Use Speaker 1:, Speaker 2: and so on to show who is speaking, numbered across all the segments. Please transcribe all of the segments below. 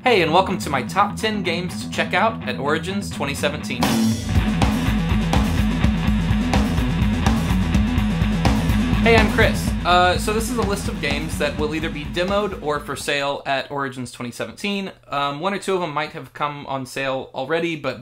Speaker 1: Hey, and welcome to my top 10 games to check out at Origins 2017. Hey, I'm Chris. So this is a list of games that will either be demoed or for sale at Origins 2017. One or two of them might have come on sale already, but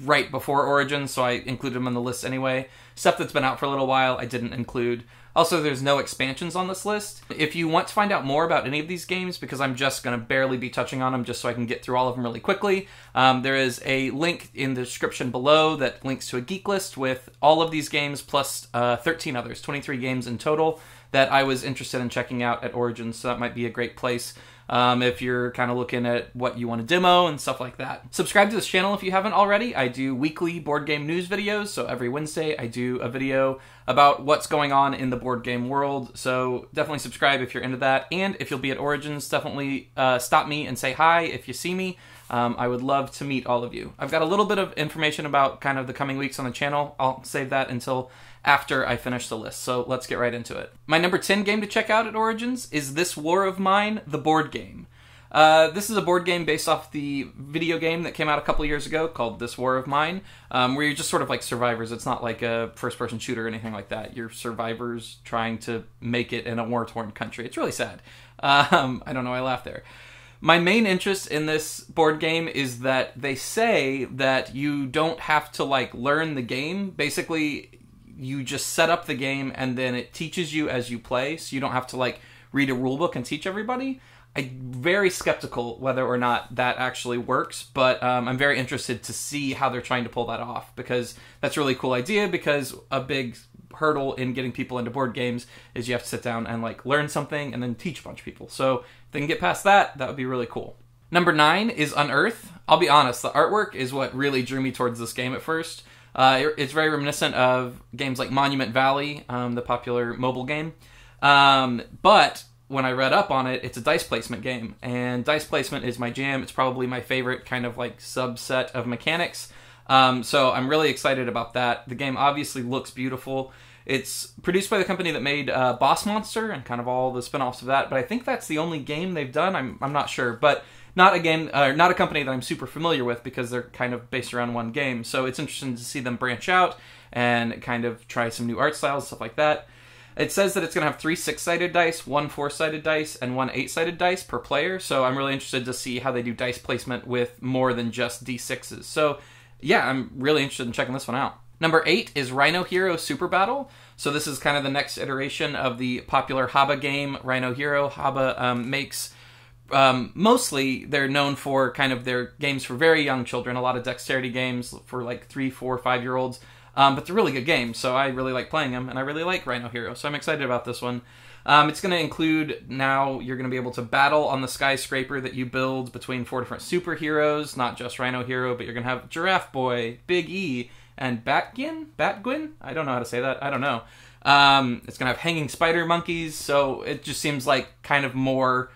Speaker 1: right before Origins, so I included them on the list anyway. Stuff that's been out for a little while, I didn't include. Also, there's no expansions on this list. If you want to find out more about any of these games, because I'm just going to barely be touching on them just so I can get through all of them really quickly, there is a link in the description below that links to a geek list with all of these games plus 13 others, 23 games in total that I was interested in checking out at Origins, so that might be a great place if you're kind of looking at what you want to demo and stuff like that. Subscribe to this channel if you haven't already. I do weekly board game news videos, so every Wednesday I do a video about what's going on in the board game world, so definitely subscribe if you're into that. And if you'll be at Origins, definitely stop me and say hi if you see me. I would love to meet all of you. I've got a little bit of information about kind of the coming weeks on the channel. I'll save that until after I finish the list, so let's get right into it. My number 10 game to check out at Origins is This War of Mine, the board game. This is a board game based off the video game that came out a couple years ago called This War of Mine, where you're just sort of like survivors. It's not like a first-person shooter or anything like that. You're survivors trying to make it in a war-torn country. It's really sad. I don't know why I laughed there. My main interest in this board game is that they say that you don't have to learn the game. Basically, you just set up the game and then it teaches you as you play, so you don't have to read a rule book and teach everybody. I'm very skeptical whether or not that actually works, but I'm very interested to see how they're trying to pull that off, because that's a really cool idea, because a big hurdle in getting people into board games is you have to sit down and learn something and then teach a bunch of people. So if they can get past that, that would be really cool. Number 9 is Unearthed. I'll be honest, the artwork is what really drew me towards this game at first. It's very reminiscent of games like Monument Valley, the popular mobile game. But when I read up on it, it's a dice placement game, and dice placement is my jam. It's probably my favorite kind of subset of mechanics. So I'm really excited about that. The game obviously looks beautiful. It's produced by the company that made Boss Monster and kind of all the spin-offs of that, but I think that's the only game they've done. I'm not sure, but not a company that I'm super familiar with, because they're kind of based around one game. So it's interesting to see them branch out and kind of try some new art styles, stuff like that. It says that it's going to have 3 6-sided dice, 1 4-sided dice, and 1 8-sided dice per player. So I'm really interested to see how they do dice placement with more than just D6s. So yeah, I'm really interested in checking this one out. Number 8 is Rhino Hero Super Battle. So this is kind of the next iteration of the popular Haba game, Rhino Hero. Haba makes... mostly they're known for kind of their games for very young children, a lot of dexterity games for 3, 4, 5-year-olds, but they're really good games, so I really like playing them, and I really like Rhino Hero, so I'm excited about this one. It's going to include, now you're going to be able to battle on the skyscraper that you build between 4 different superheroes, not just Rhino Hero, but you're going to have Giraffe Boy, Big E, and Batgwin? I don't know how to say that, I don't know. It's going to have hanging spider monkeys, so it just seems like kind of more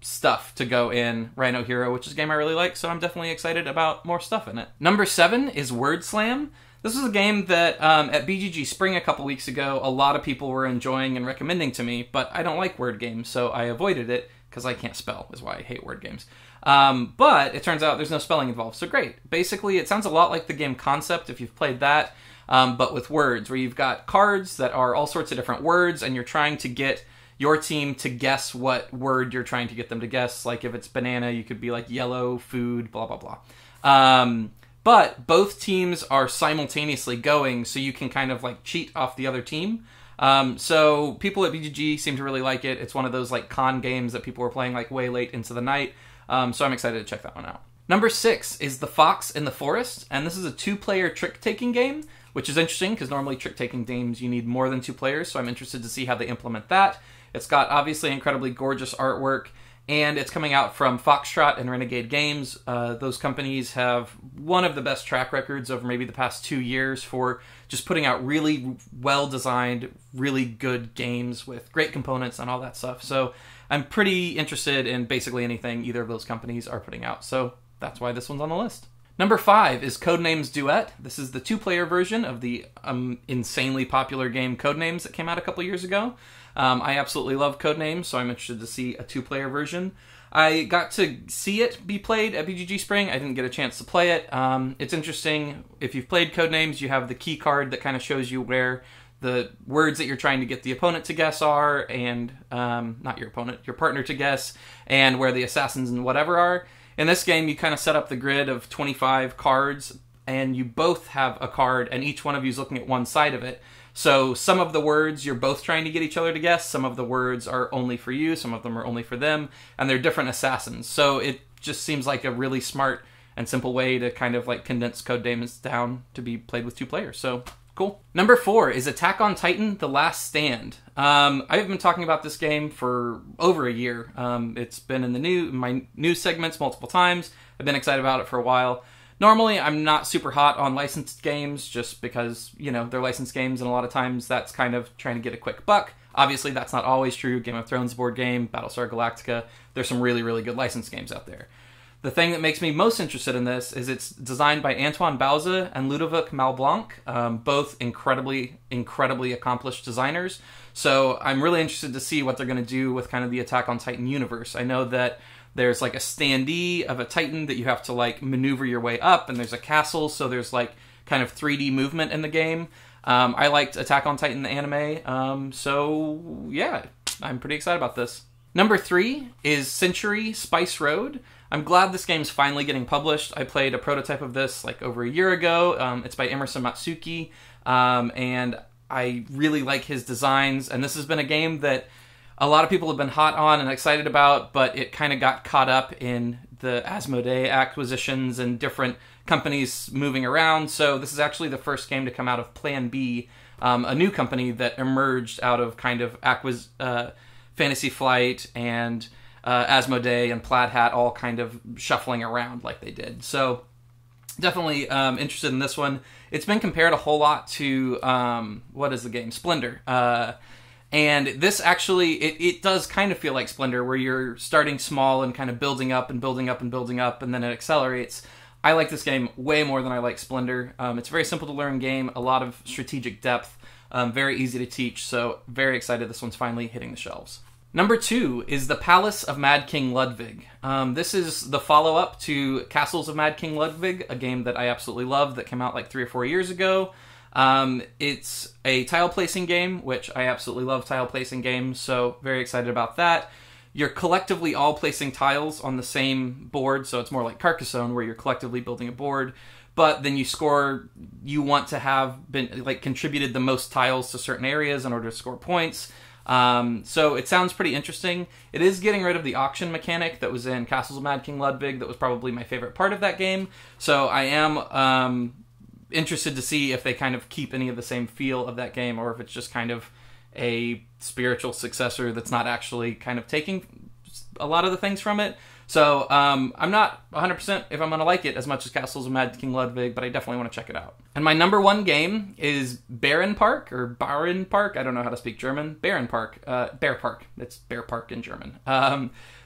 Speaker 1: stuff to go in Rhino Hero, which is a game I really like, so I'm definitely excited about more stuff in it. Number 7 is Word Slam. This was a game that at BGG Spring a couple weeks ago, a lot of people were enjoying and recommending to me, but I don't like word games, so I avoided it, because I can't spell, is why I hate word games. But it turns out there's no spelling involved, so great. Basically, it sounds a lot like the game Concept, if you've played that, but with words, where you've got cards that are all sorts of different words, and you're trying to get your team to guess what word you're trying to get them to guess. Like if it's banana, you could be yellow, food, blah, blah, blah. But both teams are simultaneously going, so you can kind of cheat off the other team. So people at BGG seem to really like it. It's one of those con games that people were playing way late into the night. So I'm excited to check that one out. Number 6 is The Fox in the Forest, and this is a 2-player trick-taking game, which is interesting because normally trick-taking games you need more than 2 players, so I'm interested to see how they implement that. It's got obviously incredibly gorgeous artwork, and it's coming out from Foxtrot and Renegade Games. Those companies have one of the best track records over maybe the past 2 years for just putting out really well-designed, really good games with great components and all that stuff. So I'm pretty interested in basically anything either of those companies are putting out. So that's why this one's on the list. Number 5 is Codenames Duet. This is the 2-player version of the insanely popular game Codenames that came out a couple years ago. I absolutely love Codenames, so I'm interested to see a 2-player version. I got to see it be played at BGG Spring. I didn't get a chance to play it. It's interesting. If you've played Codenames, you have the key card that kind of shows you where the words that you're trying to get the opponent to guess are, and not your opponent, your partner to guess, and where the assassins and whatever are. In this game, you kind of set up the grid of 25 cards, and you both have a card, and each one of you is looking at one side of it. So some of the words you're both trying to get each other to guess, some of the words are only for you, some of them are only for them, and they're different assassins. So it just seems like a really smart and simple way to kind of like condense Codenames down to be played with 2 players. So cool. Number 4 is Attack on Titan: The Last Stand. I've been talking about this game for over a year. It's been in my news segments multiple times. I've been excited about it for a while. Normally, I'm not super hot on licensed games just because, you know, they're licensed games, and a lot of times that's kind of trying to get a quick buck. Obviously, that's not always true. Game of Thrones board game, Battlestar Galactica, there's some really, really good licensed games out there. The thing that makes me most interested in this is it's designed by Antoine Bauza and Ludwig Malblanc, both incredibly, incredibly accomplished designers. So I'm really interested to see what they're going to do with kind of the Attack on Titan universe. I know that there's like a standee of a Titan that you have to like maneuver your way up, and there's a castle, so there's like kind of 3D movement in the game. I liked Attack on Titan, the anime, so yeah, I'm pretty excited about this. Number 3 is Century Spice Road. I'm glad this game's finally getting published. I played a prototype of this like over a year ago. It's by Emerson Matsuki, and I really like his designs, and this has been a game that a lot of people have been hot on and excited about, but it kind of got caught up in the Asmodee acquisitions and different companies moving around. So this is actually the first game to come out of Plan B, a new company that emerged out of kind of Fantasy Flight and Asmodee and Plaid Hat all kind of shuffling around like they did. So definitely interested in this one. It's been compared a whole lot to, what is the game? Splendor. And this actually, it does kind of feel like Splendor, where you're starting small and kind of building up and building up and building up, and then it accelerates. I like this game way more than I like Splendor. It's a very simple to learn game, a lot of strategic depth, very easy to teach, so very excited this one's finally hitting the shelves. Number 2 is The Palace of Mad King Ludwig. This is the follow-up to Castles of Mad King Ludwig, a game that I absolutely love that came out like 3 or 4 years ago. It's a tile placing game, which I absolutely love tile placing games, so very excited about that. You're collectively all placing tiles on the same board, so it's more like Carcassonne, where you're collectively building a board, but then you score, you want to have been like contributed the most tiles to certain areas in order to score points. So it sounds pretty interesting. It is getting rid of the auction mechanic that was in Castles of Mad King Ludwig. That was probably my favorite part of that game. So I am interested to see if they kind of keep any of the same feel of that game, or if it's just kind of a spiritual successor that's not actually kind of taking a lot of the things from it. So I'm not 100% if I'm going to like it as much as Castles of Mad King Ludwig, but I definitely want to check it out. And my number 1 game is Baron Park, or Baron Park. I don't know how to speak German. Baron Park. Bear Park. It's Bear Park in German.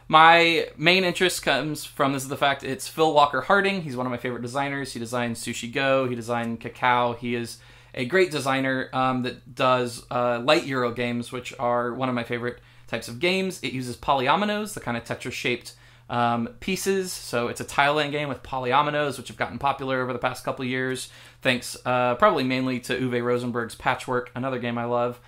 Speaker 1: My main interest comes from the fact it's Phil Walker Harding. He's one of my favorite designers. He designed Sushi Go. He designed Cacao. He is a great designer that does light Euro games, which are one of my favorite types of games. It uses polyominoes, the kind of Tetris-shaped pieces. So it's a tile-laying game with polyominoes, which have gotten popular over the past couple of years, thanks probably mainly to Uwe Rosenberg's Patchwork, another game I love.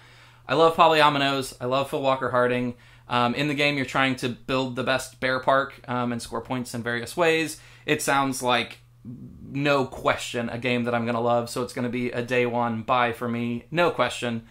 Speaker 1: I love polyominoes. I love Phil Walker Harding. In the game, you're trying to build the best bear park and score points in various ways. It sounds like, no question, a game that I'm going to love, so it's going to be a day one buy for me, no question.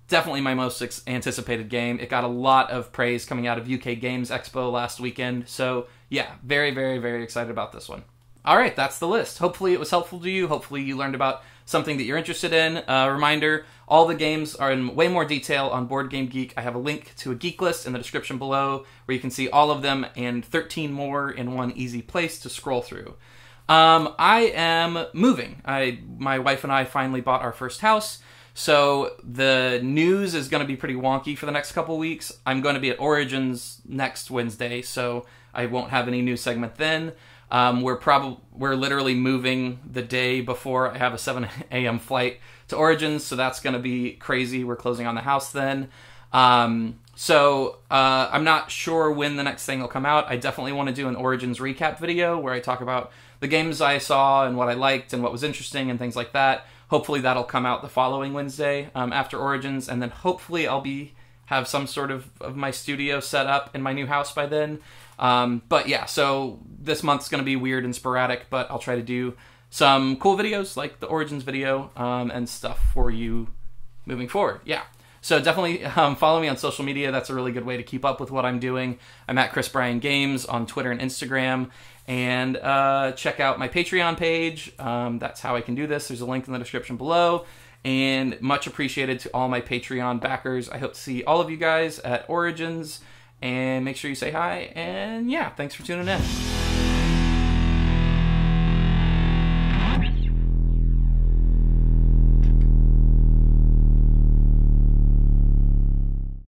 Speaker 1: Definitely my most anticipated game. It got a lot of praise coming out of UK Games Expo last weekend, so yeah, very, very, very excited about this one. Alright, that's the list. Hopefully it was helpful to you. Hopefully you learned about something that you're interested in. Reminder, all the games are in way more detail on Board Game Geek. I have a link to a geek list in the description below where you can see all of them and 13 more in one easy place to scroll through. I am moving. My wife and I finally bought our first house, so the news is going to be pretty wonky for the next couple weeks. I'm going to be at Origins next Wednesday, so I won't have any news segment then. We're literally moving the day before I have a 7 a.m. flight to Origins, so that's going to be crazy. We're closing on the house then. So I'm not sure when the next thing will come out. I definitely want to do an Origins recap video where I talk about the games I saw and what I liked and what was interesting and things like that. Hopefully that'll come out the following Wednesday after Origins, and then hopefully I'll have some sort of my studio set up in my new house by then. But yeah, so this month's going to be weird and sporadic, but I'll try to do some cool videos like the Origins video and stuff for you moving forward. Yeah. So definitely follow me on social media. That's a really good way to keep up with what I'm doing. I'm at Chris Bryan Games on Twitter and Instagram. And check out my Patreon page. That's how I can do this. There's a link in the description below. And much appreciated to all my Patreon backers. I hope to see all of you guys at Origins. And make sure you say hi. And yeah, thanks for tuning in.